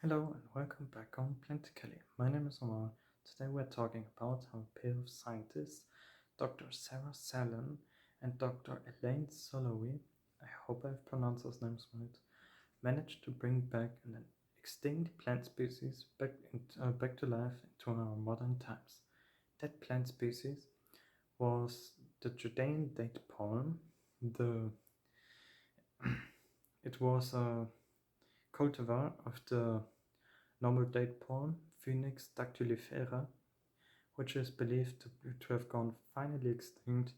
Hello and welcome back on Planticaly. My name is Omar. Today we're talking about how a pair of scientists, Dr. Sarah Salon and Dr. Elaine Soloway, I hope I've pronounced those names right, managed to bring back an extinct plant species back to life into our modern times. That plant species was the Judean date palm. The it was a cultivar of the normal date palm, Phoenix dactylifera, which is believed to have gone finally extinct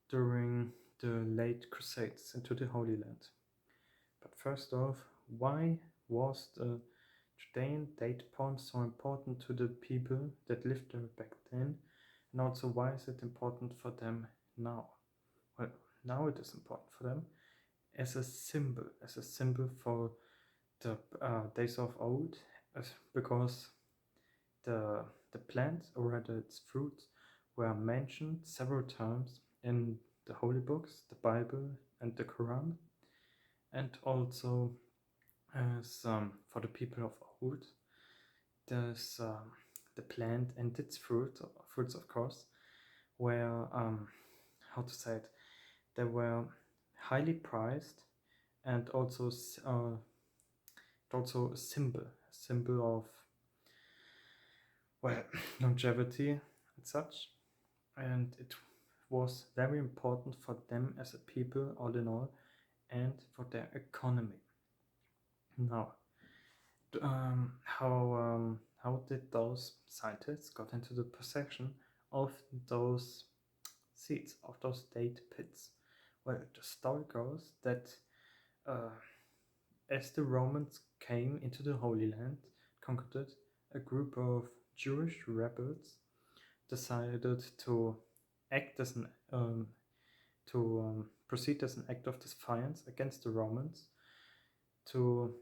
during the late Crusades into the Holy Land. But first off, why was the Judean date palm so important to the people that lived there back then, and also why is it important for them now? Well, now it is important for them as a symbol for the days of old, because the the plant, or rather its fruits, were mentioned several times in the holy books, the Bible and the Quran, and also as for the people of old, there's the plant and its fruits of course, were how to say it, they were highly prized, and also a symbol of, well, longevity and such, and it was very important for them as a people, all in all, and for their economy. Now, how did those scientists got into the possession of those seeds, of those date pits? Well, the story goes that uh, as the Romans came into the Holy Land, conquered it, a group of Jewish rebels decided to act as an proceed as an act of defiance against the Romans, to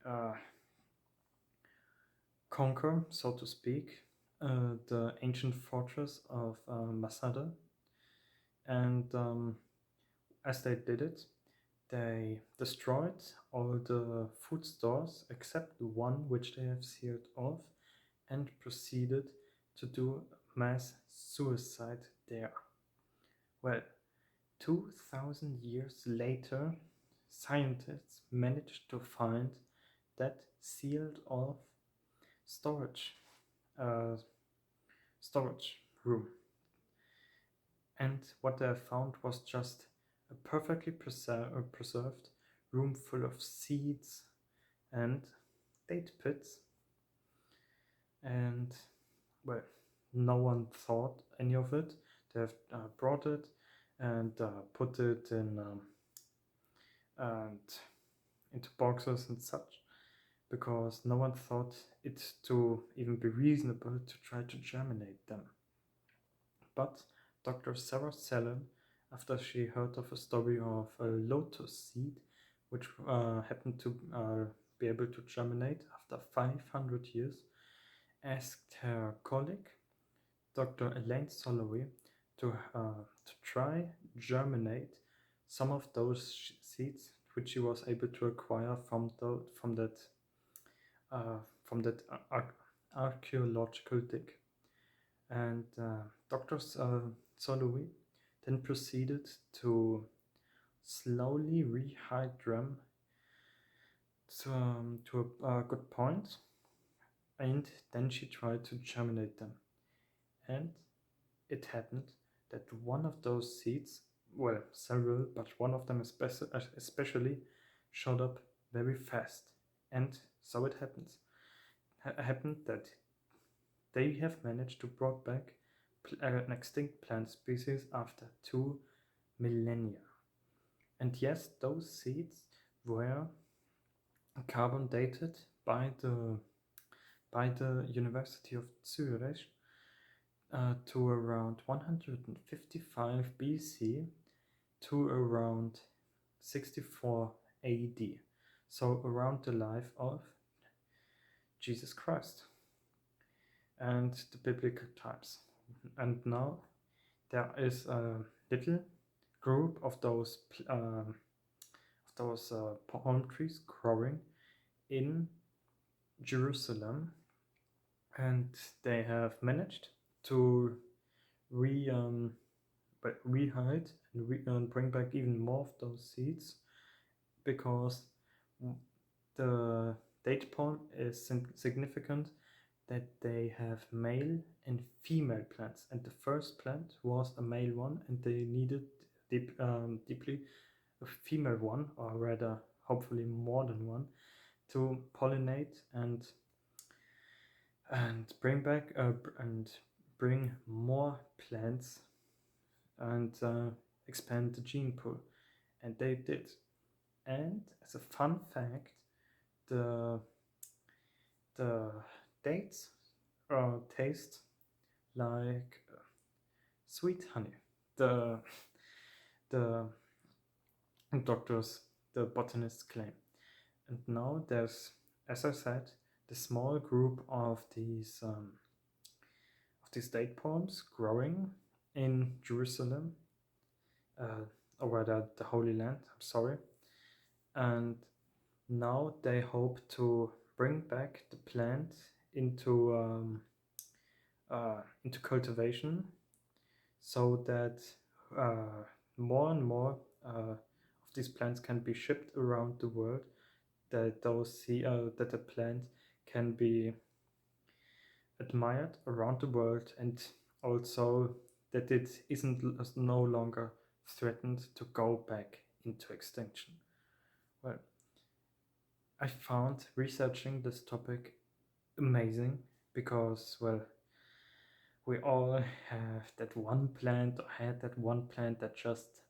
uh, conquer, so to speak, the ancient fortress of Masada. And as they did it, they destroyed all the food stores except the one which they have sealed off, and proceeded to do mass suicide there. Well, 2000 years later, scientists managed to find that sealed off storage uh, storage room, and what they found was just a perfectly preserved room full of seeds and date pits. And, well, no one thought any of it. They have brought it and put it in and into boxes and such, because no one thought it to even be reasonable to try to germinate them. But Dr. Sarah Salem, after she heard of a story of a lotus seed which happened to be able to germinate after 500 years, asked her colleague, Dr. Elaine Soloway, to try germinate some of those seeds which she was able to acquire from archaeological dig. And Dr. Soloway then proceeded to slowly rehydrate them to a good point, and then she tried to germinate them. And it happened that one of those seeds, well, several, but one of them especially, showed up very fast. And so it happened that they have managed to brought back an extinct plant species after 2 millennia. And yes, those seeds were carbon dated by the University of Zurich to around 155 BC to around 64 AD, so around the life of Jesus Christ and the biblical times. And now there is a little group of those palm trees growing in Jerusalem, and they have managed to rehide and bring back even more of those seeds, because the date palm is significant that they have male and female plants, and the first plant was a male one, and they needed deeply a female one, or rather hopefully more than one, to pollinate and bring back and bring more plants and expand the gene pool, and they did. And as a fun fact, the the dates taste like sweet honey. The the doctors, the botanists claim. And now there's, as I said, the small group of these date palms growing in Jerusalem, or rather the Holy Land. I'm sorry, and now they hope to bring back the plant into cultivation, so that more and more of these plants can be shipped around the world. That that the plant can be admired around the world, and also that it isn't no longer threatened to go back into extinction. Well, I found researching this topic amazing, because, well, we all have that one plant, or had that one plant that just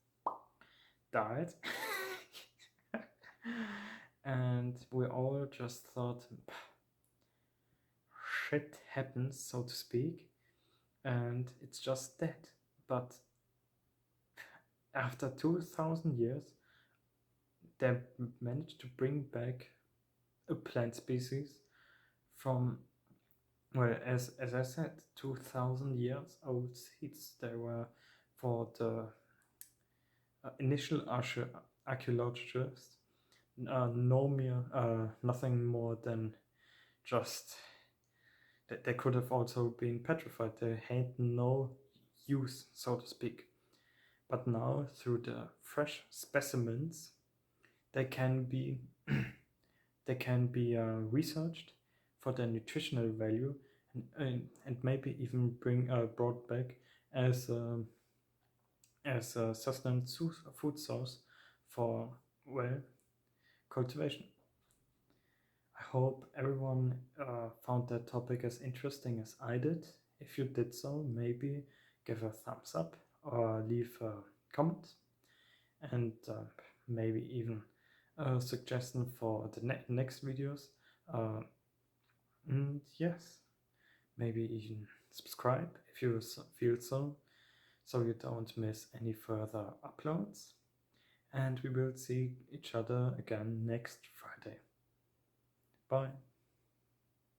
died. And we all just thought, shit happens, so to speak, and it's just dead. But after 2000 years, they managed to bring back a plant species from, well, as I said, 2000 years old seeds. They were, for the initial archaeologists, nothing more than just that they could have also been petrified. They had no use, so to speak. But now, through the fresh specimens, they can be researched for their nutritional value, and maybe even brought back as a sustained food source for, well, cultivation. I hope everyone found that topic as interesting as I did. If you did so, maybe give a thumbs up or leave a comment, and maybe even a suggestion for the next videos. And yes, maybe even subscribe if you feel so you don't miss any further uploads. And we will see each other again next Friday. Bye.